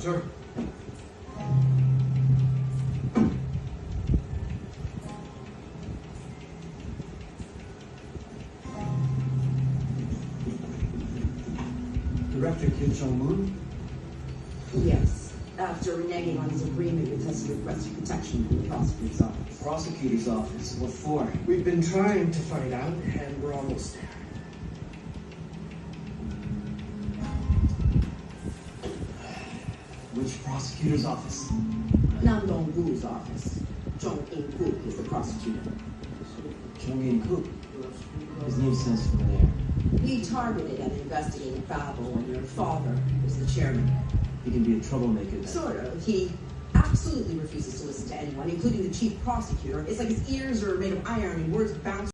Sure. Director Kim Jong-un? Yes. After reneging on his agreement with us, he requested protection from the prosecutor's office. Prosecutor's office. What for? We've been trying to find out, and we're almost there. Which prosecutor's office? Nam Dong-gu's office. Jong-in-gu is the prosecutor. Jong-in-gu. His name sounds familiar. We targeted and investigated Babel when your father was the chairman. He can be a troublemaker then. Sort of. He absolutely refuses to listen to anyone, including the chief prosecutor. It's like his ears are made of iron and words bounce